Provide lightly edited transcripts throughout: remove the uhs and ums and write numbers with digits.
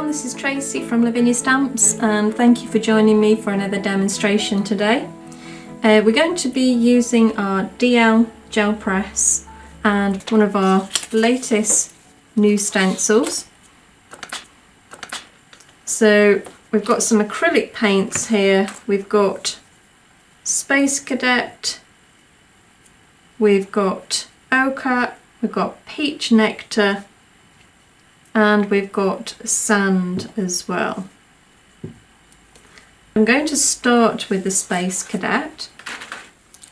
This is Tracey from Lavinia Stamps, and thank you for joining me for another demonstration today. We're going to be using our DL gel press and one of our latest new stencils. So we've got some acrylic paints here. We've got Space Cadet, we've got Ochre, we've got Peach Nectar, and we've got sand as well. I'm going to start with the Space Cadet.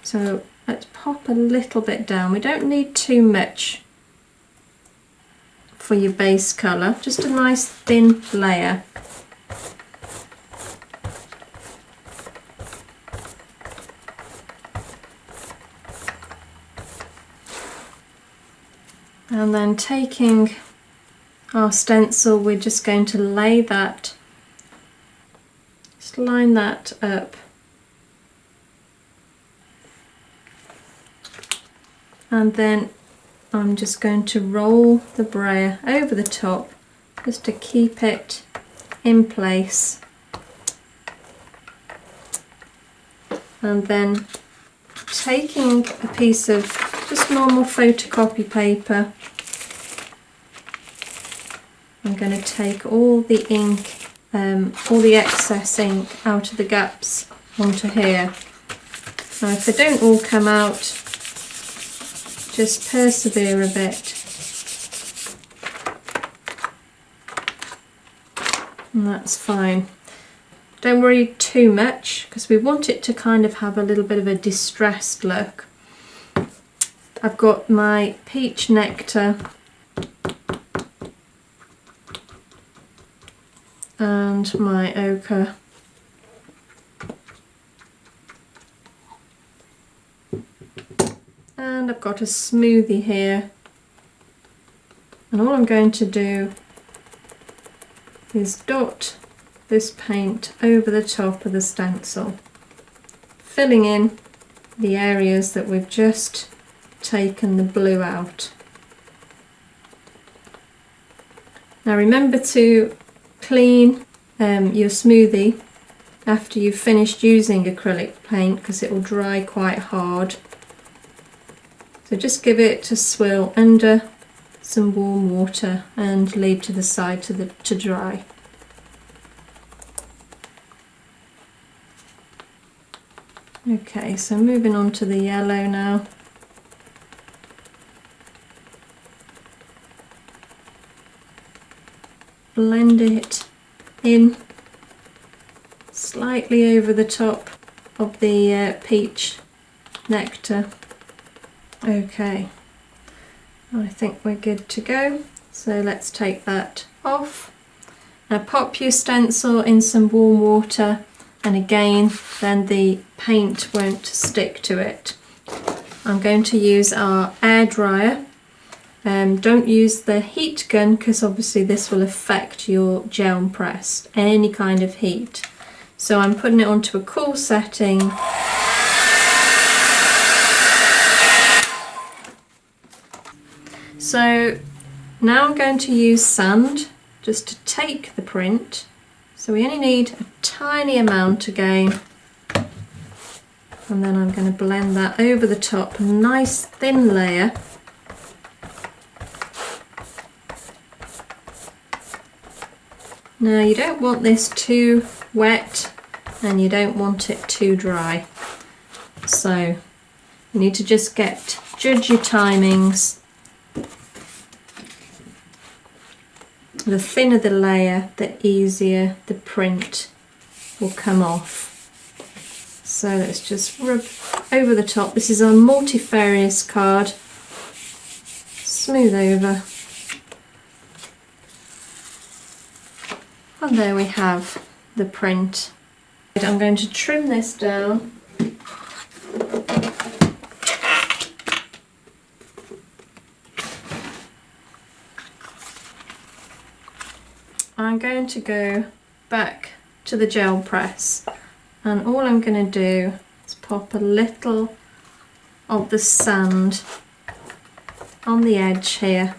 So let's pop a little bit down. We don't need too much for your base colour, just a nice thin layer. And then taking our stencil, we're just going to lay that, just line that up, and then I'm just going to roll the brayer over the top just to keep it in place, and then taking a piece of just normal photocopy paper, I'm going to take all the ink, all the excess ink out of the gaps onto here. Now if they don't all come out, just persevere a bit. And that's fine. Don't worry too much, because we want it to kind of have a little bit of a distressed look. I've got my Peach Nectar and my ochre, and I've got a smoothie here, and all I'm going to do is dot this paint over the top of the stencil, filling in the areas that we've just taken the blue out. Now remember to clean your smoothie after you've finished using acrylic paint, because it will dry quite hard. So just give it a swill under some warm water and leave to the side to dry. Okay, so moving on to the yellow now. Blend it in slightly over the top of the peach nectar. Okay, I think we're good to go. So let's take that off. Now pop your stencil in some warm water, and again then the paint won't stick to it. I'm going to use our air dryer. Don't use the heat gun, because obviously this will affect your gel press, any kind of heat. So I'm putting it onto a cool setting. So now I'm going to use sand just to take the print. So we only need a tiny amount again. And then I'm going to blend that over the top, a nice thin layer. Now you don't want this too wet and you don't want it too dry. So you need to just judge your timings. The thinner the layer, the easier the print will come off. So let's just rub over the top. This is our multifarious card. Smooth over. And there we have the print. I'm going to trim this down. I'm going to go back to the gel press, and all I'm going to do is pop a little of the sand on the edge here.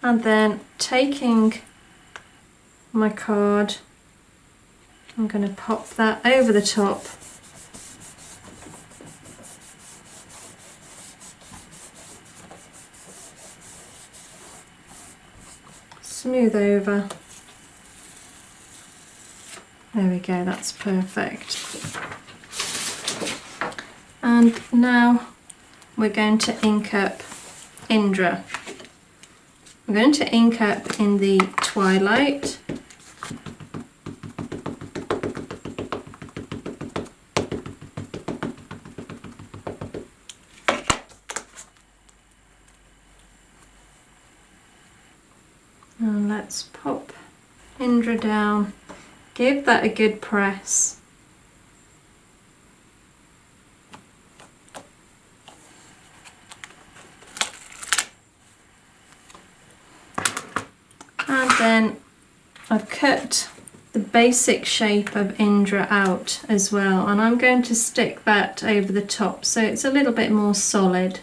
And then taking my card, I'm going to pop that over the top. Smooth over. There we go, that's perfect. And now we're going to ink up Indra. I'm going to ink up in the Twilight. And let's pop Indra down, give that a good press. And then I've cut the basic shape of Indra out as well, and I'm going to stick that over the top so it's a little bit more solid.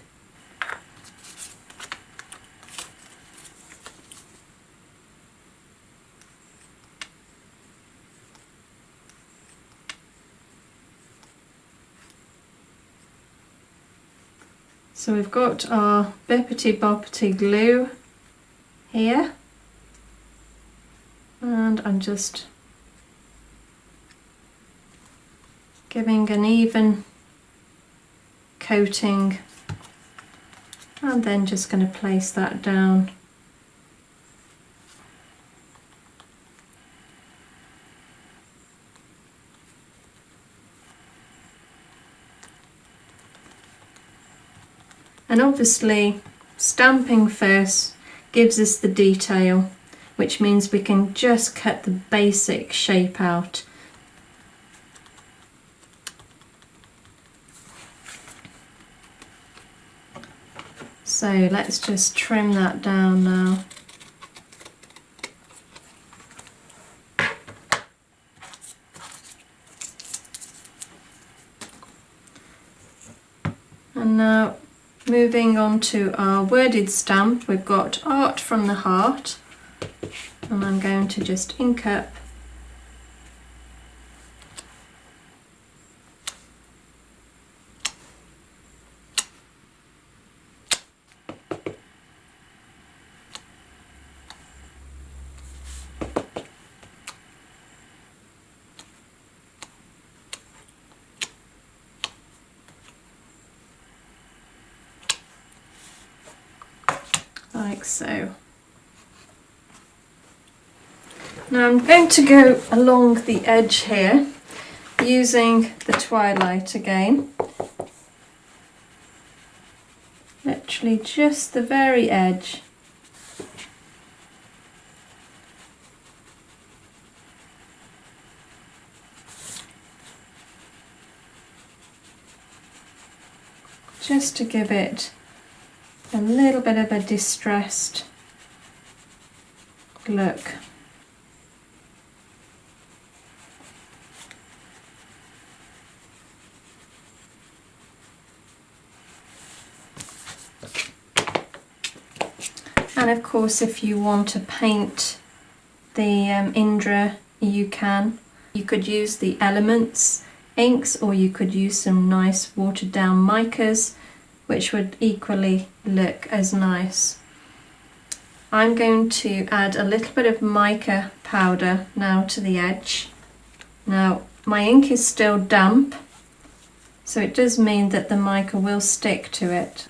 So we've got our bippity boppity glue here, and I'm just giving an even coating, and then just going to place that down. And obviously stamping first gives us the detail, which means we can just cut the basic shape out. So let's just trim that down now. And now moving on to our worded stamp, we've got Art from the Heart, and I'm going to just ink up like so. Now I'm going to go along the edge here using the Twilight again, literally just the very edge. Just to give it a little bit of a distressed look. And of course, if you want to paint the Indra, you can. You could use the Elements inks, or you could use some nice watered down micas, which would equally look as nice. I'm going to add a little bit of mica powder now to the edge. Now my ink is still damp, so it does mean that the mica will stick to it.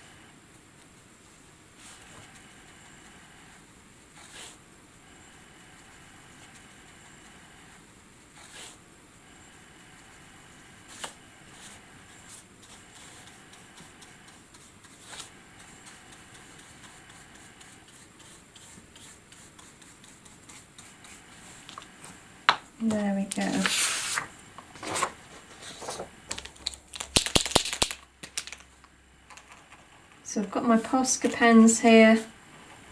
There we go. So I've got my Posca pens here.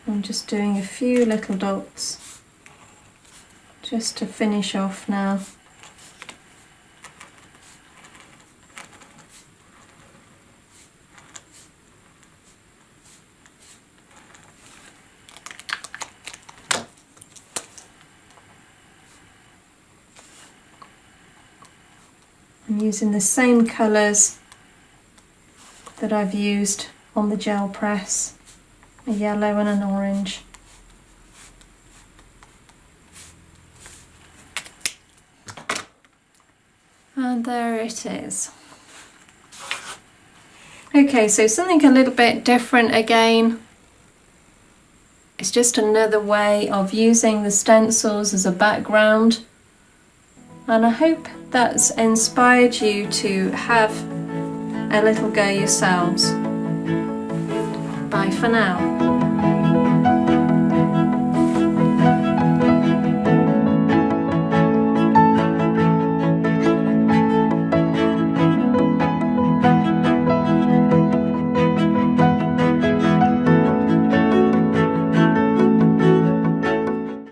I'm just doing a few little dots just to finish off now. I'm using the same colours that I've used on the gel press, a yellow and an orange. And there it is. Okay, so something a little bit different again. It's just another way of using the stencils as a background. And I hope that's inspired you to have a little go yourselves. Bye for now.